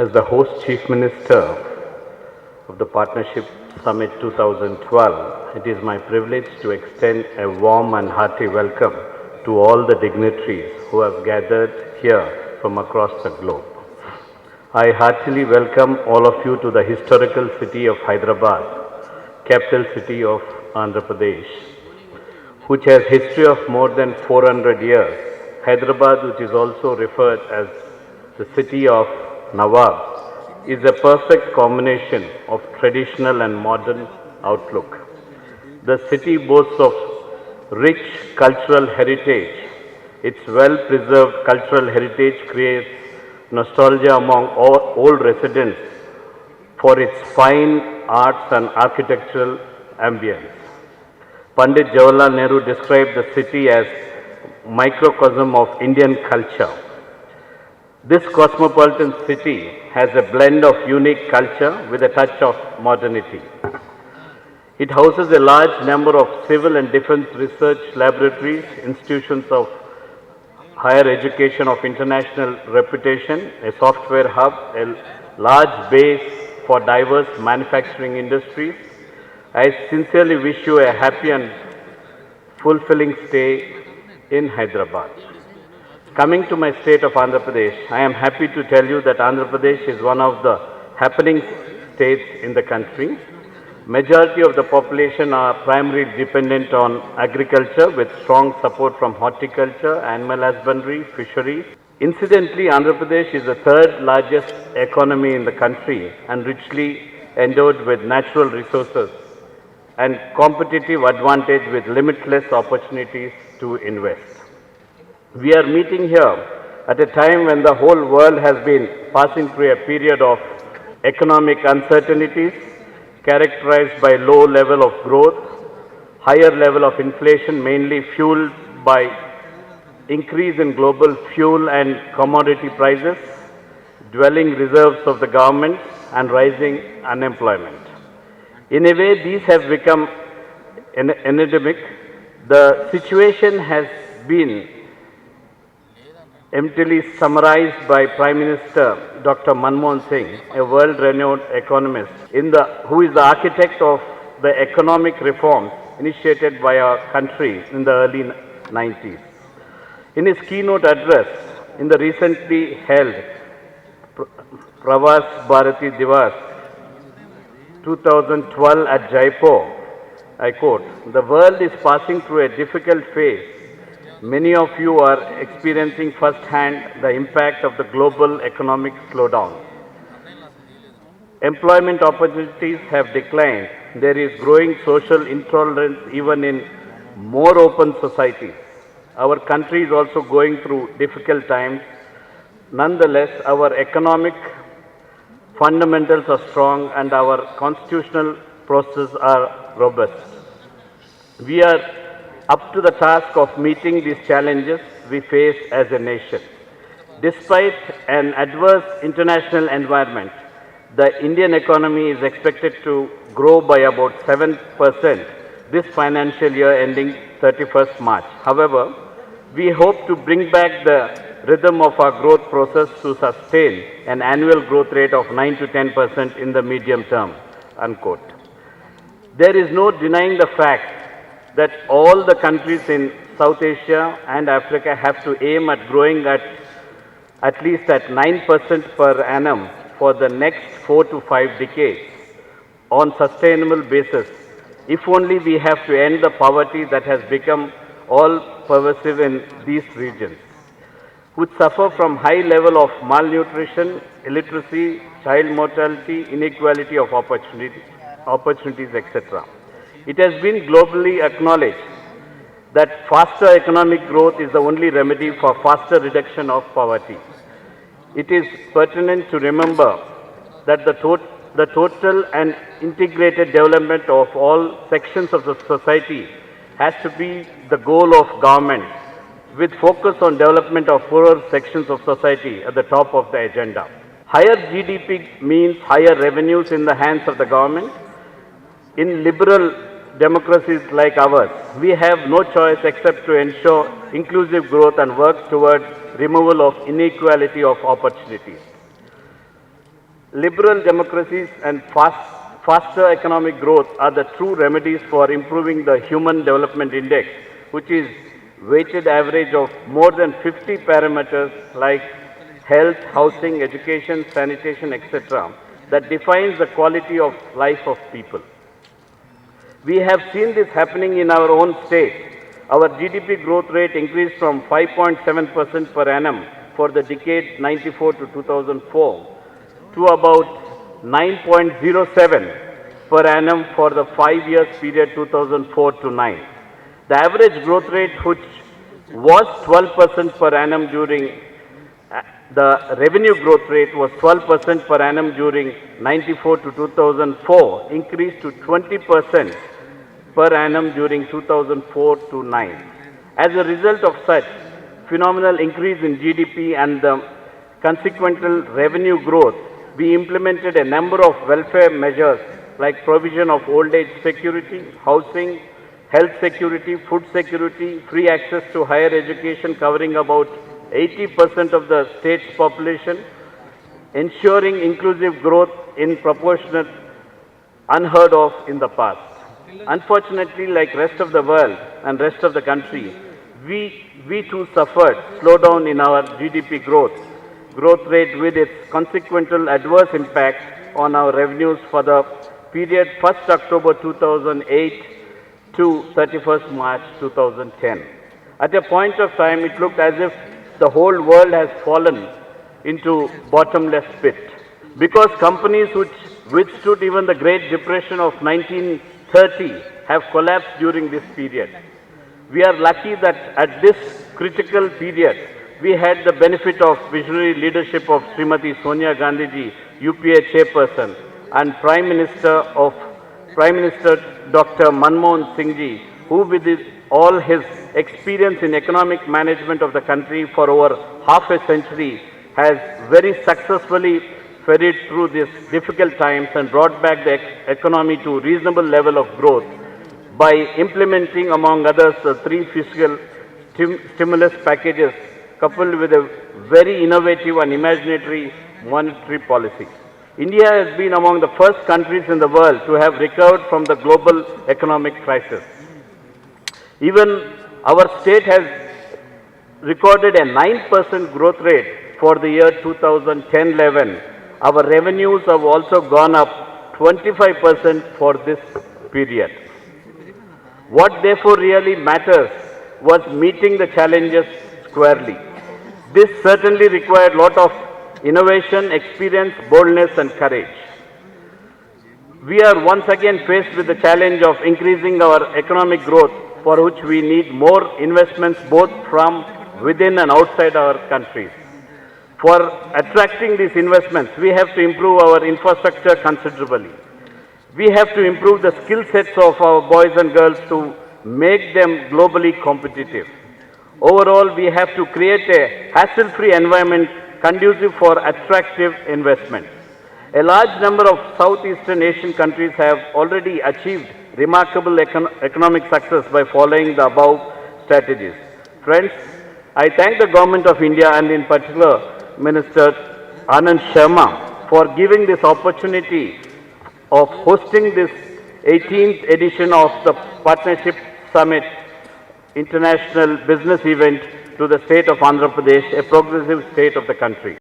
As the host Chief Minister of the Partnership Summit 2012, it is my privilege to extend a warm and hearty welcome to all the dignitaries who have gathered here from across the globe. I heartily welcome all of you to the historical city of Hyderabad, capital city of Andhra Pradesh, which has history of more than 400 years. Hyderabad, which is also referred as the city of Nawabs, is a perfect combination of traditional and modern outlook. The city boasts of rich cultural heritage. Its well-preserved cultural heritage creates nostalgia among all residents for its fine arts and architectural ambience. Pandit Jawaharlal Nehru described the city as microcosm of Indian culture. This cosmopolitan city has a blend of unique culture with a touch of modernity. It houses a large number of civil and defense research laboratories, institutions of higher education of international reputation, a software hub, a large base for diverse manufacturing industries. I sincerely wish you a happy and fulfilling stay in Hyderabad. Coming to my state of Andhra Pradesh, I am happy to tell you that Andhra Pradesh is one of the happening states in the country. Majority of the population are primarily dependent on agriculture with strong support from horticulture, animal husbandry, fisheries. Incidentally, Andhra Pradesh is the third largest economy in the country and richly endowed with natural resources and competitive advantage with limitless opportunities to invest. We are meeting here at a time when the whole world has been passing through a period of economic uncertainties characterized by low level of growth, higher level of inflation mainly fueled by increase in global fuel and commodity prices, dwelling reserves of the government and rising unemployment. In a way, these have become endemic. The situation has been emptily summarized by Prime Minister Dr. Manmohan Singh, a world-renowned economist, who is the architect of the economic reforms initiated by our country in the early 90s. In his keynote address in the recently held Pravas Bharati Divas 2012 at Jaipur, I quote, "The world is passing through a difficult phase. Many of you are experiencing firsthand the impact of the global economic slowdown. Employment opportunities have declined. There is growing social intolerance even in more open societies. Our country is also going through difficult times. Nonetheless, our economic fundamentals are strong and our constitutional processes are robust. We are up to the task of meeting these challenges we face as a nation. Despite an adverse international environment, the Indian economy is expected to grow by about 7% this financial year ending 31st March. However, we hope to bring back the rhythm of our growth process to sustain an annual growth rate of 9 to 10% in the medium term." Unquote. There is no denying the fact that all the countries in South Asia and Africa have to aim at growing at least at 9% per annum for the next 4 to 5 decades on sustainable basis, if only we have to end the poverty that has become all pervasive in these regions, which suffer from high level of malnutrition, illiteracy, child mortality, inequality of opportunities, etc. It has been globally acknowledged that faster economic growth is the only remedy for faster reduction of poverty. It is pertinent to remember that the total and integrated development of all sections of the society has to be the goal of government, with focus on development of poorer sections of society at the top of the agenda. Higher GDP means higher revenues in the hands of the government. In liberal democracies like ours, we have no choice except to ensure inclusive growth and work toward removal of inequality of opportunities. Liberal democracies and faster economic growth are the true remedies for improving the Human Development Index, which is weighted average of more than 50 parameters like health, housing, education, sanitation, etc., that defines the quality of life of people. We have seen this happening in our own state. Our GDP growth rate increased from 5.7% per annum for the decade 94 to 2004 to about 9.07 per annum for the 5 years period 2004 to 9. The average growth rate, which was 12% per annum during the revenue growth rate was 12% per annum during 94 to 2004, increased to 20% per annum during 2004 to 9. As a result of such phenomenal increase in GDP and the consequential revenue growth, we implemented a number of welfare measures like provision of old age security, housing, health security, food security, free access to higher education covering about 80% of the state's population, ensuring inclusive growth in proportionate unheard of in the past. Unfortunately, like rest of the world and rest of the country, we too suffered slowdown in our GDP growth rate with its consequential adverse impact on our revenues for the period 1st October 2008 to 31st March 2010. At a point of time, it looked as if the whole world has fallen into bottomless pit. Because companies which withstood even the Great Depression of 1930 have collapsed during this period. We are lucky that at this critical period, we had the benefit of visionary leadership of Srimati Sonia Gandhi ji, UPA chairperson, and Prime Minister Dr. Manmohan Singh ji, who with all his experience in economic management of the country for over half a century has very successfully ferried through these difficult times and brought back the economy to reasonable level of growth by implementing, among others, the 3 fiscal stimulus packages coupled with a very innovative and imaginatory monetary policy. India has been among the first countries in the world to have recovered from the global economic crisis. Even our state has recorded a 9% growth rate for the year 2010-11. Our revenues have also gone up 25% for this period. What therefore really matters was meeting the challenges squarely. This certainly required a lot of innovation, experience, boldness and courage. We are once again faced with the challenge of increasing our economic growth, for which we need more investments both from within and outside our countries. For attracting these investments, we have to improve our infrastructure considerably. We have to improve the skill sets of our boys and girls to make them globally competitive. Overall, we have to create a hassle-free environment conducive for attractive investment. A large number of Southeastern Asian countries have already achieved remarkable economic success by following the above strategies. Friends, I thank the Government of India and in particular Minister Anand Sharma for giving this opportunity of hosting this 18th edition of the Partnership Summit International Business Event to the state of Andhra Pradesh, a progressive state of the country.